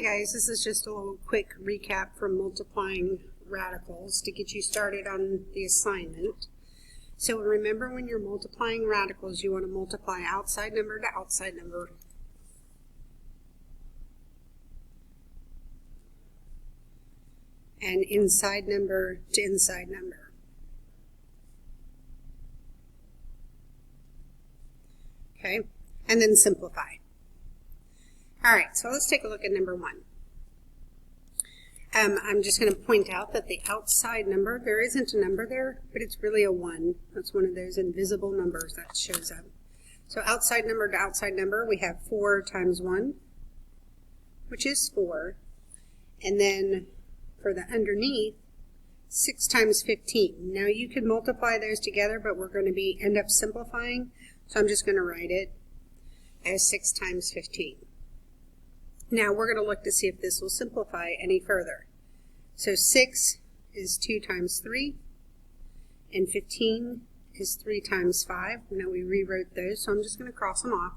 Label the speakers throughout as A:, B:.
A: guys, this is just a little quick recap from multiplying radicals to get you started on the assignment. So remember, when you're multiplying radicals, you want to multiply outside number to outside number. And inside number to inside number. Okay, and then simplify. Alright, so let's take a look at number 1. I'm just going to point out that the outside number, there isn't a number there, but it's really a 1. That's one of those invisible numbers that shows up. So outside number to outside number, we have 4 times 1, which is 4. And then for the underneath, 6 times 15. Now you could multiply those together, but we're going to end up simplifying. So I'm just going to write it as 6 times 15. Now we're going to look to see if this will simplify any further. So 6 is 2 times 3, and 15 is 3 times 5. Now we rewrote those, so I'm just going to cross them off.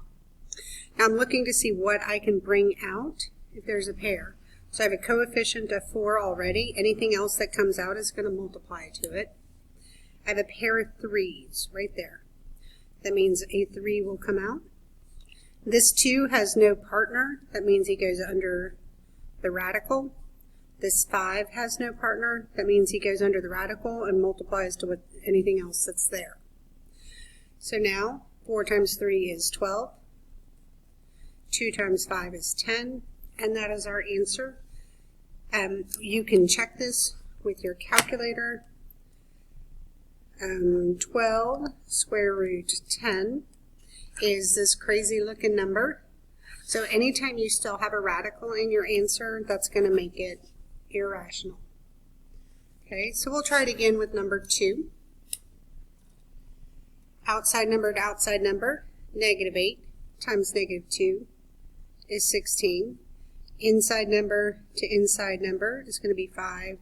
A: Now I'm looking to see what I can bring out if there's a pair. So I have a coefficient of 4 already. Anything else that comes out is going to multiply to it. I have a pair of 3's right there. That means a 3 will come out. This 2 has no partner. That means he goes under the radical. This 5 has no partner. That means he goes under the radical and multiplies to with anything else that's there. So now 4 times 3 is 12. 2 times 5 is 10. And that is our answer. You can check this with your calculator. 12 square root 10 is this crazy looking number. So anytime you still have a radical in your answer, that's going to make it irrational. Okay, so we'll try it again with number 2. Outside number to outside number, negative 8 times negative 2 is 16. Inside number to inside number is going to be 5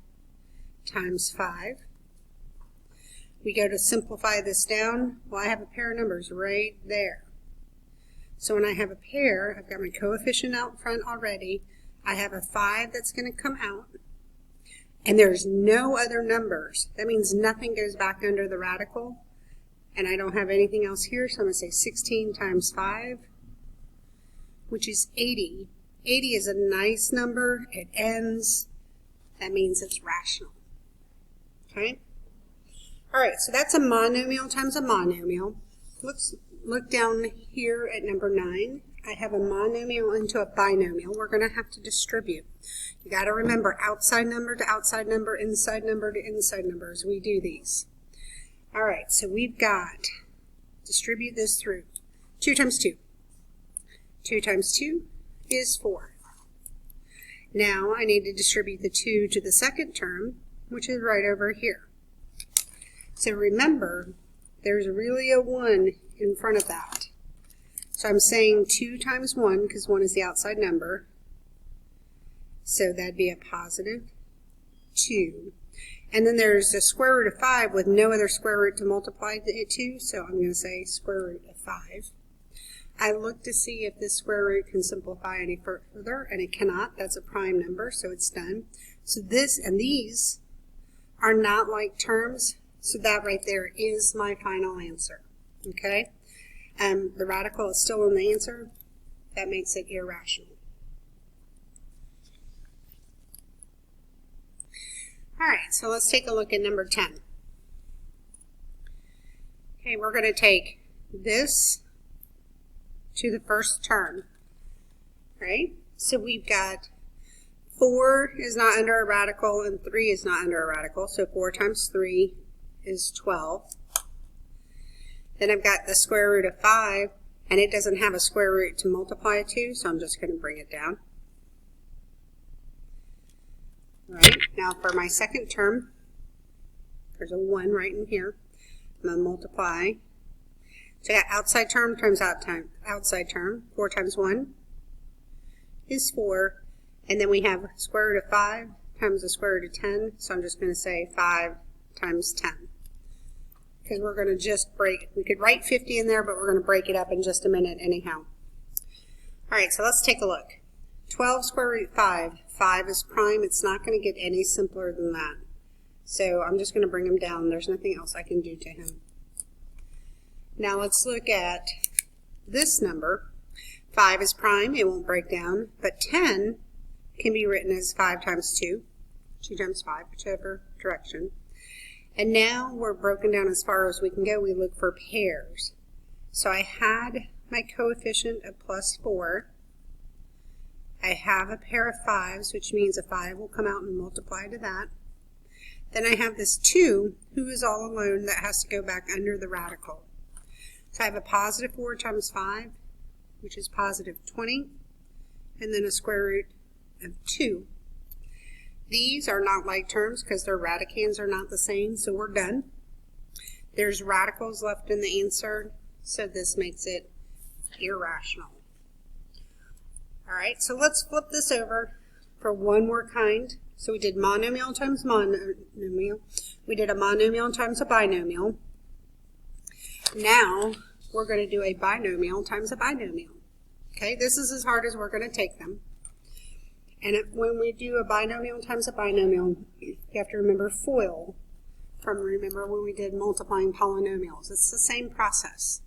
A: times 5. We go to simplify this down. Well, I have a pair of numbers right there. So when I have a pair, I've got my coefficient out front already. I have a 5 that's going to come out. And there's no other numbers. That means nothing goes back under the radical. And I don't have anything else here, so I'm going to say 16 times 5, which is 80. 80 is a nice number. It ends. That means it's rational. Okay? Alright, so that's a monomial times a monomial. Let's look down here at number 9. I have a monomial into a binomial. We're going to have to distribute. You got to remember outside number to outside number, inside number to inside number as we do these. Alright, so we've got, distribute this through. 2 times 2. 2 times 2 is 4. Now I need to distribute the 2 to the second term, which is right over here. So remember, there's really a 1 in front of that. So I'm saying 2 times 1, because 1 is the outside number. So that'd be a positive 2. And then there's a square root of 5 with no other square root to multiply it to, so I'm going to say square root of 5. I look to see if this square root can simplify any further, and it cannot. That's a prime number, so it's done. So this and these are not like terms. So that right there is my final answer, okay? The radical is still in the answer. That makes it irrational. All right, so let's take a look at number 10. Okay, we're going to take this to the first term, right? So we've got 4 is not under a radical and 3 is not under a radical, so 4 times 3 is 12. Then I've got the square root of 5, and it doesn't have a square root to multiply it to, so I'm just going to bring it down. All right, now for my second term, there's a 1 right in here. I'm going to multiply. So I got outside term times outside term. 4 times 1 is 4. And then we have square root of 5 times the square root of 10, so I'm just going to say 5 times 10. Because we're going to just we could write 50 in there, but we're going to break it up in just a minute anyhow. All right, so let's take a look. 12 square root 5. 5 is prime. It's not going to get any simpler than that. So I'm just going to bring him down. There's nothing else I can do to him. Now let's look at this number. 5 is prime. It won't break down. But 10 can be written as 5 times 2. 2 times 5, whichever direction. And now we're broken down as far as we can go. We look for pairs. So I had my coefficient of plus 4. I have a pair of 5s, which means a 5 will come out and multiply to that. Then I have this 2, who is all alone, that has to go back under the radical. So I have a positive 4 times 5, which is positive 20, and then a square root of 2. These are not like terms because their radicands are not the same, so we're done. There's radicals left in the answer, so this makes it irrational. Alright, so let's flip this over for one more kind. So we did monomial times monomial. We did a monomial times a binomial. Now we're going to do a binomial times a binomial. Okay, this is as hard as we're going to take them. And when we do a binomial times a binomial, you have to remember FOIL from remember when we did multiplying polynomials. It's the same process.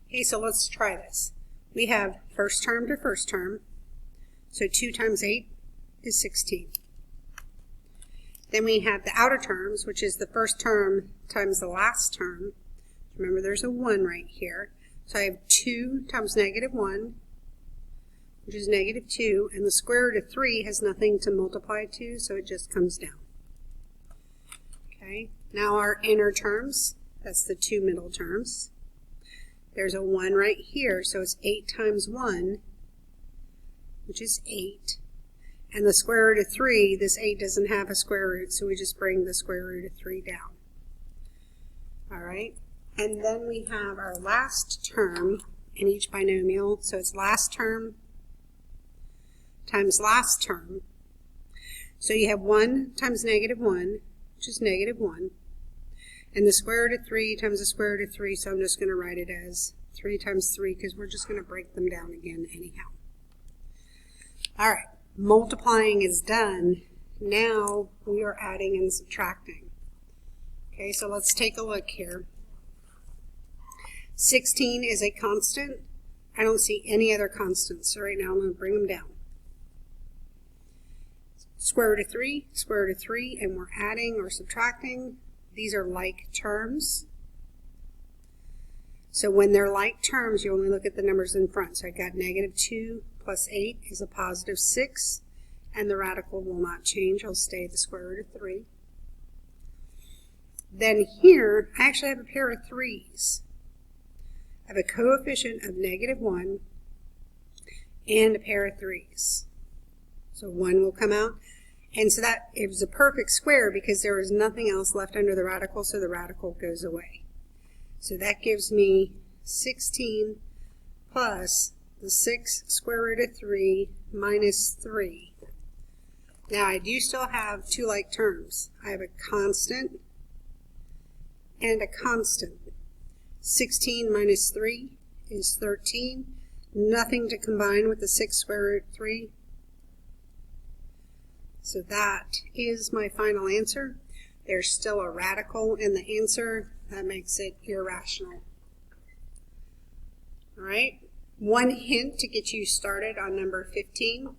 A: Okay, so let's try this. We have first term to first term. So 2 times 8 is 16. Then we have the outer terms, which is the first term times the last term. Remember, there's a 1 right here. So I have 2 times negative 1, which is negative 2, and the square root of 3 has nothing to multiply to, so it just comes down. Okay, now our inner terms, that's the 2 middle terms. There's a 1 right here, so it's 8 times 1, which is 8. And the square root of 3, this 8 doesn't have a square root, so we just bring the square root of 3 down. Alright, and then we have our last term in each binomial, so it's last term times last term. So you have 1 times negative 1, which is negative 1. And the square root of 3 times the square root of 3, so I'm just going to write it as 3 times 3 because we're just going to break them down again anyhow. Alright, multiplying is done. Now we are adding and subtracting. Okay, so let's take a look here. 16 is a constant. I don't see any other constants, so right now I'm going to bring them down. Square root of 3, square root of 3, and we're adding or subtracting. These are like terms. So when they're like terms, you only look at the numbers in front. So I got negative 2 plus 8 is a positive 6, and the radical will not change. It'll stay the square root of 3. Then here, I actually have a pair of 3's. I have a coefficient of negative 1 and a pair of 3's. So 1 will come out. And so that it was a perfect square because there was nothing else left under the radical, so the radical goes away. So that gives me 16 plus the 6 square root of 3 minus 3. Now I do still have two like terms. I have a constant and a constant. 16 minus 3 is 13. Nothing to combine with the 6 square root 3. So that is my final answer. There's still a radical in the answer. That makes it irrational. All right. One hint to get you started on number 15.